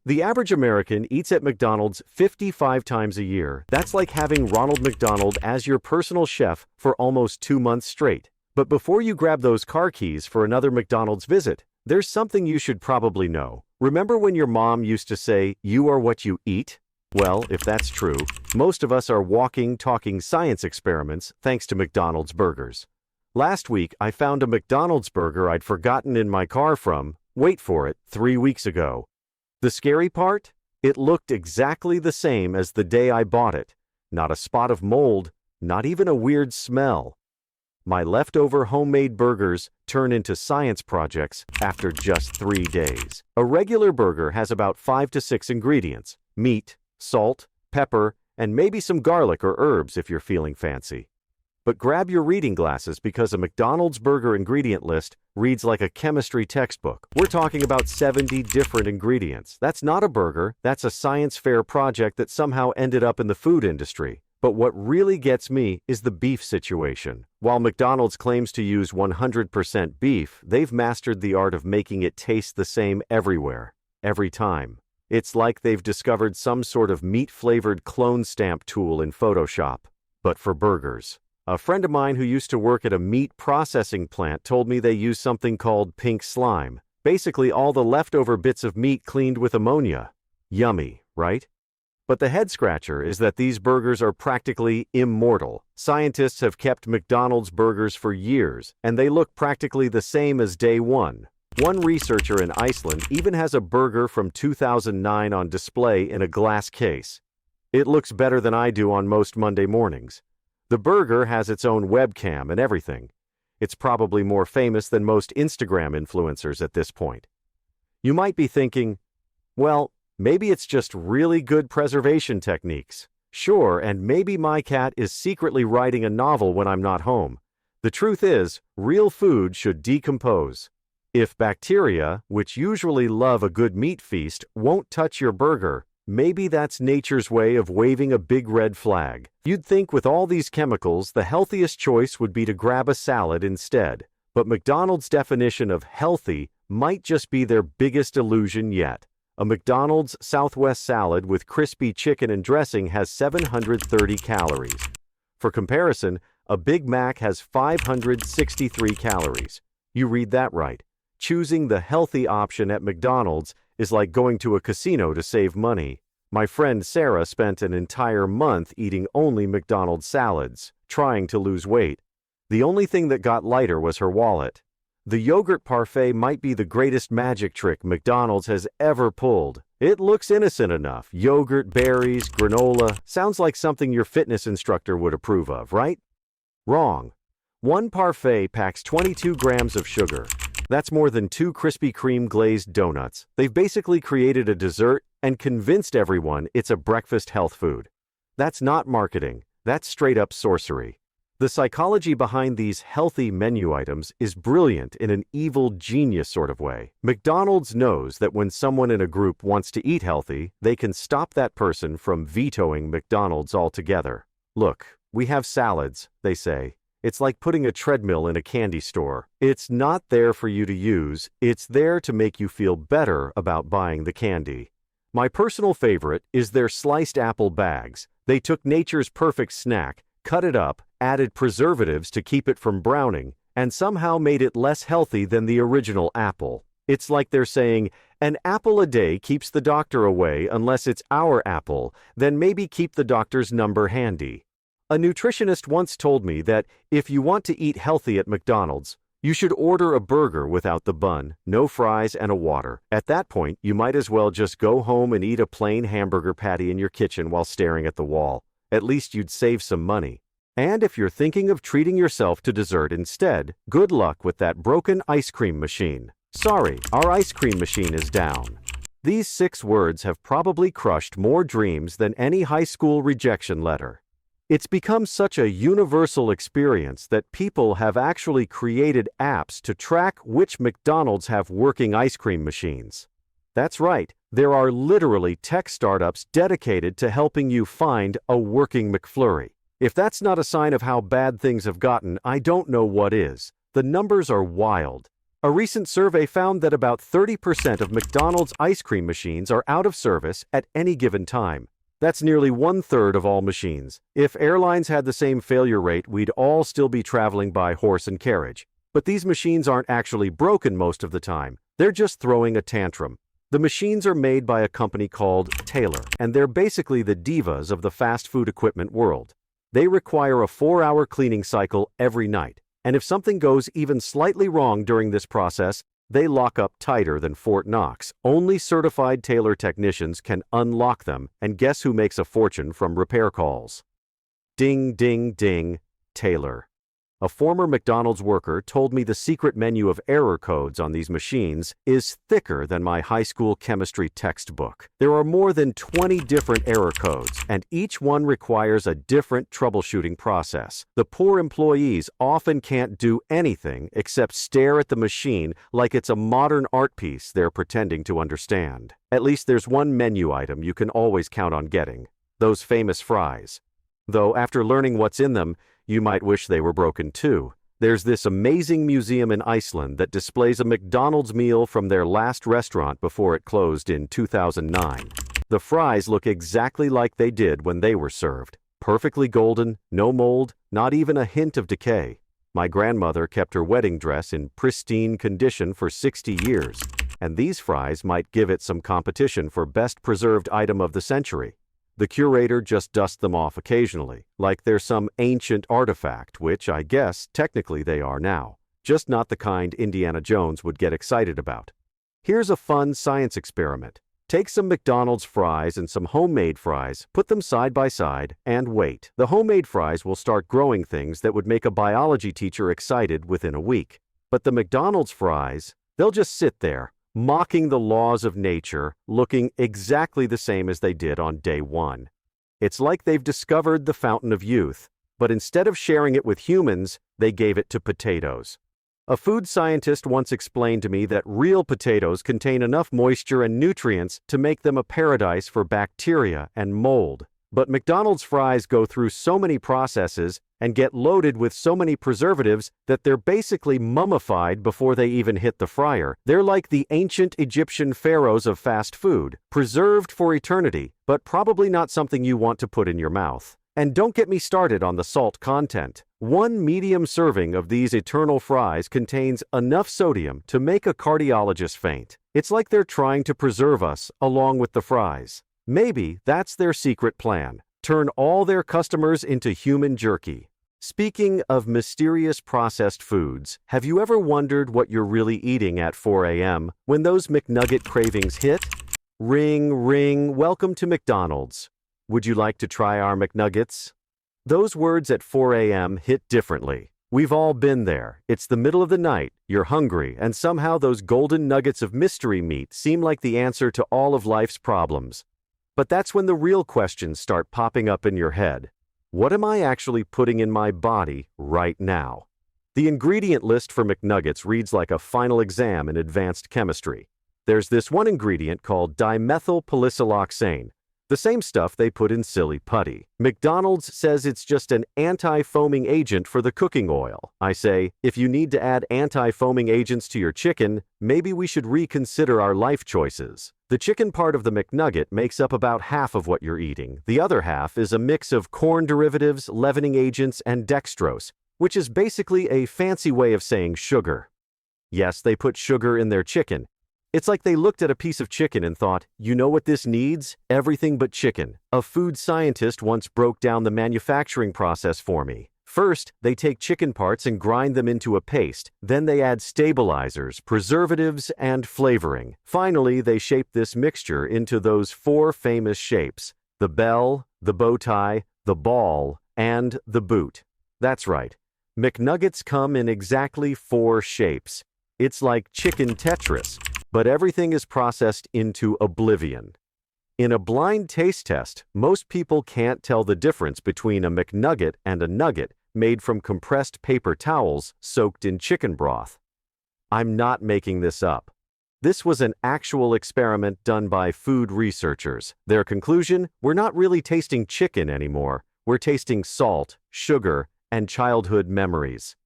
The average American eats at McDonald's 55 times a year. That's like having Ronald McDonald as your personal chef for almost 2 months straight. But before you grab those car keys for another McDonald's visit, there's something you should probably know. Remember when your mom used to say, "You are what you eat"? Well, if that's true, most of us are walking, talking science experiments thanks to McDonald's burgers. Last week, I found a McDonald's burger I'd forgotten in my car from, wait for it, 3 weeks ago. The scary part? It looked exactly the same as the day I bought it. Not a spot of mold, not even a weird smell. My leftover homemade burgers turn into science projects after just 3 days. A regular burger has about 5 to 6 ingredients: meat, salt, pepper, and maybe some garlic or herbs if you're feeling fancy. But grab your reading glasses because a McDonald's burger ingredient list reads like a chemistry textbook. We're talking about 70 different ingredients. That's not a burger, that's a science fair project that somehow ended up in the food industry. But what really gets me is the beef situation. While McDonald's claims to use 100% beef, they've mastered the art of making it taste the same everywhere, every time. It's like they've discovered some sort of meat-flavored clone stamp tool in Photoshop, but for burgers. A friend of mine who used to work at a meat processing plant told me they use something called pink slime. Basically all the leftover bits of meat cleaned with ammonia. Yummy, right? But the head-scratcher is that these burgers are practically immortal. Scientists have kept McDonald's burgers for years, and they look practically the same as day one. One researcher in Iceland even has a burger from 2009 on display in a glass case. It looks better than I do on most Monday mornings. The burger has its own webcam and everything. It's probably more famous than most Instagram influencers at this point. You might be thinking, well, maybe it's just really good preservation techniques. Sure, and maybe my cat is secretly writing a novel when I'm not home. The truth is, real food should decompose. If bacteria, which usually love a good meat feast, won't touch your burger, maybe that's nature's way of waving a big red flag. You'd think with all these chemicals, the healthiest choice would be to grab a salad instead. But McDonald's definition of healthy might just be their biggest illusion yet. A McDonald's Southwest salad with crispy chicken and dressing has 730 calories. For comparison, a Big Mac has 563 calories. You read that right. Choosing the healthy option at McDonald's is like going to a casino to save money. My friend Sarah spent an entire month eating only McDonald's salads, trying to lose weight. The only thing that got lighter was her wallet. The yogurt parfait might be the greatest magic trick McDonald's has ever pulled. It looks innocent enough. Yogurt, berries, granola. Sounds like something your fitness instructor would approve of, right? Wrong. One parfait packs 22 grams of sugar. That's more than 2 Krispy Kreme glazed donuts. They've basically created a dessert and convinced everyone it's a breakfast health food. That's not marketing. That's straight-up sorcery. The psychology behind these healthy menu items is brilliant in an evil genius sort of way. McDonald's knows that when someone in a group wants to eat healthy, they can stop that person from vetoing McDonald's altogether. Look, we have salads, they say. It's like putting a treadmill in a candy store. It's not there for you to use, it's there to make you feel better about buying the candy. My personal favorite is their sliced apple bags. They took nature's perfect snack, cut it up, added preservatives to keep it from browning, and somehow made it less healthy than the original apple. It's like they're saying, an apple a day keeps the doctor away unless it's our apple, then maybe keep the doctor's number handy. A nutritionist once told me that if you want to eat healthy at McDonald's, you should order a burger without the bun, no fries, and a water. At that point, you might as well just go home and eat a plain hamburger patty in your kitchen while staring at the wall. At least you'd save some money. And if you're thinking of treating yourself to dessert instead, good luck with that broken ice cream machine. Sorry, our ice cream machine is down. These 6 words have probably crushed more dreams than any high school rejection letter. It's become such a universal experience that people have actually created apps to track which McDonald's have working ice cream machines. That's right, there are literally tech startups dedicated to helping you find a working McFlurry. If that's not a sign of how bad things have gotten, I don't know what is. The numbers are wild. A recent survey found that about 30% of McDonald's ice cream machines are out of service at any given time. That's nearly 1/3 of all machines. If airlines had the same failure rate, we'd all still be traveling by horse and carriage. But these machines aren't actually broken most of the time. They're just throwing a tantrum. The machines are made by a company called Taylor, and they're basically the divas of the fast food equipment world. They require a 4-hour cleaning cycle every night, and if something goes even slightly wrong during this process, they lock up tighter than Fort Knox. Only certified Taylor technicians can unlock them, and guess who makes a fortune from repair calls? Ding, ding, ding, Taylor. A former McDonald's worker told me the secret menu of error codes on these machines is thicker than my high school chemistry textbook. There are more than 20 different error codes, and each one requires a different troubleshooting process. The poor employees often can't do anything except stare at the machine like it's a modern art piece they're pretending to understand. At least there's one menu item you can always count on getting: those famous fries. Though after learning what's in them, you might wish they were broken too. There's this amazing museum in Iceland that displays a McDonald's meal from their last restaurant before it closed in 2009. The fries look exactly like they did when they were served. Perfectly golden, no mold, not even a hint of decay. My grandmother kept her wedding dress in pristine condition for 60 years, and these fries might give it some competition for best preserved item of the century. The curator just dusts them off occasionally, like they're some ancient artifact, which I guess technically they are now, just not the kind Indiana Jones would get excited about. Here's a fun science experiment. Take some McDonald's fries and some homemade fries, put them side by side, and wait. The homemade fries will start growing things that would make a biology teacher excited within a week. But the McDonald's fries, they'll just sit there, mocking the laws of nature, looking exactly the same as they did on day one. It's like they've discovered the fountain of youth, but instead of sharing it with humans, they gave it to potatoes. A food scientist once explained to me that real potatoes contain enough moisture and nutrients to make them a paradise for bacteria and mold. But McDonald's fries go through so many processes and get loaded with so many preservatives that they're basically mummified before they even hit the fryer. They're like the ancient Egyptian pharaohs of fast food, preserved for eternity, but probably not something you want to put in your mouth. And don't get me started on the salt content. One medium serving of these eternal fries contains enough sodium to make a cardiologist faint. It's like they're trying to preserve us along with the fries. Maybe that's their secret plan: turn all their customers into human jerky. Speaking of mysterious processed foods, have you ever wondered what you're really eating at 4 a.m. when those McNugget cravings hit? Ring, ring, welcome to McDonald's. Would you like to try our McNuggets? Those words at 4 a.m. hit differently. We've all been there. It's the middle of the night, you're hungry, and somehow those golden nuggets of mystery meat seem like the answer to all of life's problems. But that's when the real questions start popping up in your head. What am I actually putting in my body right now? The ingredient list for McNuggets reads like a final exam in advanced chemistry. There's this one ingredient called dimethylpolisiloxane, the same stuff they put in silly putty. McDonald's says it's just an anti-foaming agent for the cooking oil. I say, if you need to add anti-foaming agents to your chicken, maybe we should reconsider our life choices. The chicken part of the McNugget makes up about half of what you're eating. The other half is a mix of corn derivatives, leavening agents, and dextrose, which is basically a fancy way of saying sugar. Yes, they put sugar in their chicken. It's like they looked at a piece of chicken and thought, you know what this needs? Everything but chicken. A food scientist once broke down the manufacturing process for me. First, they take chicken parts and grind them into a paste. Then they add stabilizers, preservatives, and flavoring. Finally, they shape this mixture into those 4 famous shapes: the bell, the bow tie, the ball, and the boot. That's right. McNuggets come in exactly 4 shapes. It's like chicken Tetris, but everything is processed into oblivion. In a blind taste test, most people can't tell the difference between a McNugget and a nugget made from compressed paper towels soaked in chicken broth. I'm not making this up. This was an actual experiment done by food researchers. Their conclusion: we're not really tasting chicken anymore. We're tasting salt, sugar, and childhood memories.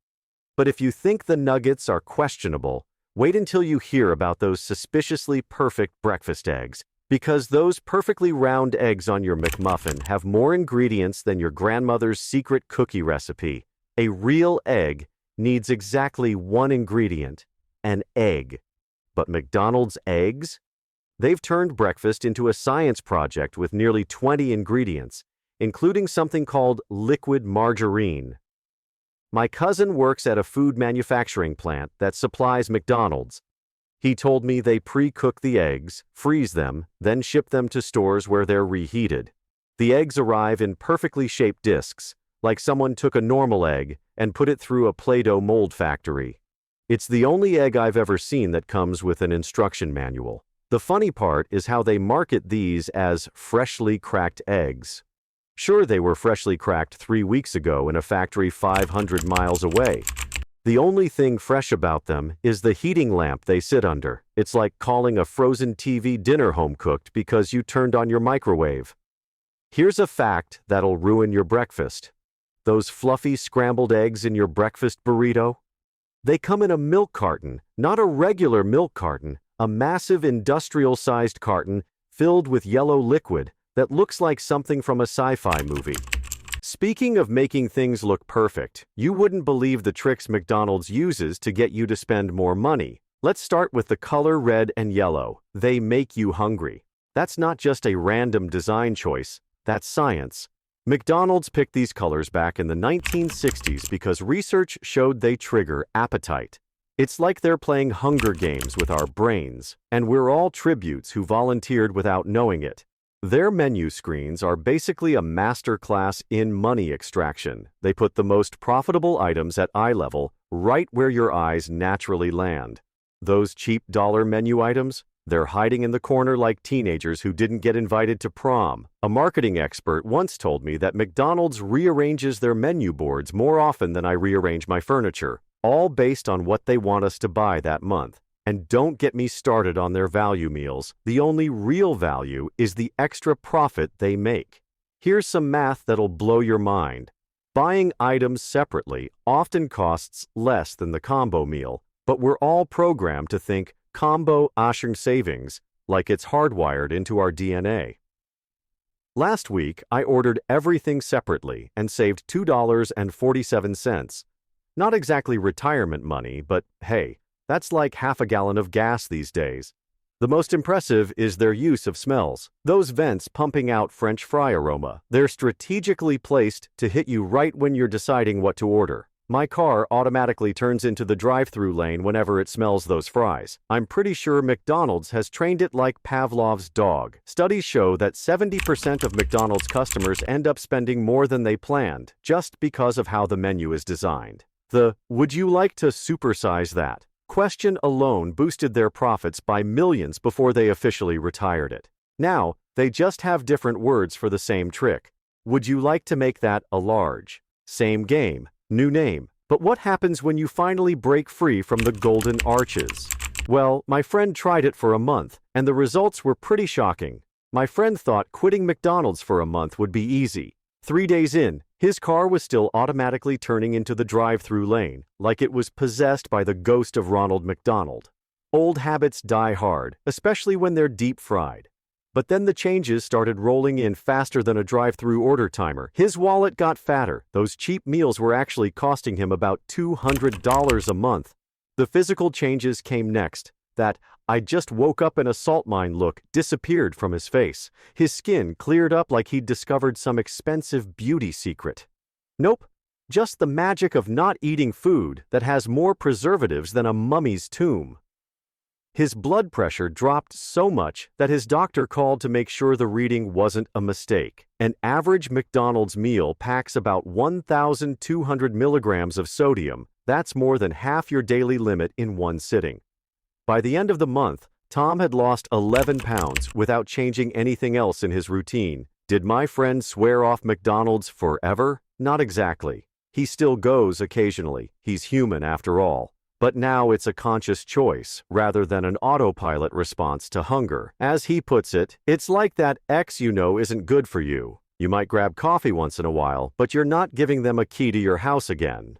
But if you think the nuggets are questionable, Wait until you hear about those suspiciously perfect breakfast eggs, because those perfectly round eggs on your McMuffin have more ingredients than your grandmother's secret cookie recipe. A real egg needs exactly one ingredient, an egg. But McDonald's eggs? They've turned breakfast into a science project with nearly 20 ingredients, including something called liquid margarine. My cousin works at a food manufacturing plant that supplies McDonald's. He told me they pre-cook the eggs, freeze them, then ship them to stores where they're reheated. The eggs arrive in perfectly shaped discs, like someone took a normal egg and put it through a Play-Doh mold factory. It's the only egg I've ever seen that comes with an instruction manual. The funny part is how they market these as freshly cracked eggs. Sure, they were freshly cracked 3 weeks ago in a factory 500 miles away. The only thing fresh about them is the heating lamp they sit under. It's like calling a frozen TV dinner home cooked because you turned on your microwave. Here's a fact that'll ruin your breakfast. Those fluffy scrambled eggs in your breakfast burrito? They come in a milk carton, not a regular milk carton, a massive industrial-sized carton filled with yellow liquid that looks like something from a sci-fi movie. Speaking of making things look perfect, you wouldn't believe the tricks McDonald's uses to get you to spend more money. Let's start with the color red and yellow. They make you hungry. That's not just a random design choice, that's science. McDonald's picked these colors back in the 1960s because research showed they trigger appetite. It's like they're playing Hunger Games with our brains, and we're all tributes who volunteered without knowing it. Their menu screens are basically a masterclass in money extraction. They put the most profitable items at eye level, right where your eyes naturally land. Those cheap dollar menu items? They're hiding in the corner like teenagers who didn't get invited to prom. A marketing expert once told me that McDonald's rearranges their menu boards more often than I rearrange my furniture, all based on what they want us to buy that month. And don't get me started on their value meals. The only real value is the extra profit they make. Here's some math that'll blow your mind. Buying items separately often costs less than the combo meal, but we're all programmed to think combo Aschung savings, like it's hardwired into our DNA. Last week, I ordered everything separately and saved $2.47. Not exactly retirement money, but hey, that's like half a gallon of gas these days. The most impressive is their use of smells. Those vents pumping out French fry aroma. They're strategically placed to hit you right when you're deciding what to order. My car automatically turns into the drive-thru lane whenever it smells those fries. I'm pretty sure McDonald's has trained it like Pavlov's dog. Studies show that 70% of McDonald's customers end up spending more than they planned, just because of how the menu is designed. The "would you like to supersize that?" question alone boosted their profits by millions before they officially retired it. Now, they just have different words for the same trick. Would you like to make that a large? Same game, new name. But what happens when you finally break free from the golden arches? Well, my friend tried it for a month, and the results were pretty shocking. My friend thought quitting McDonald's for a month would be easy. 3 days in, his car was still automatically turning into the drive-thru lane, like it was possessed by the ghost of Ronald McDonald. Old habits die hard, especially when they're deep-fried. But then the changes started rolling in faster than a drive-thru order timer. His wallet got fatter. Those cheap meals were actually costing him about $200 a month. The physical changes came next. That "I just woke up in a salt mine" look disappeared from his face. His skin cleared up like he'd discovered some expensive beauty secret. Nope, just the magic of not eating food that has more preservatives than a mummy's tomb. His blood pressure dropped so much that his doctor called to make sure the reading wasn't a mistake. An average McDonald's meal packs about 1,200 milligrams of sodium. That's more than half your daily limit in one sitting. By the end of the month, Tom had lost 11 pounds without changing anything else in his routine. Did my friend swear off McDonald's forever? Not exactly. He still goes occasionally. He's human after all. But now it's a conscious choice rather than an autopilot response to hunger. As he puts it, it's like that ex you know isn't good for you. You might grab coffee once in a while, but you're not giving them a key to your house again.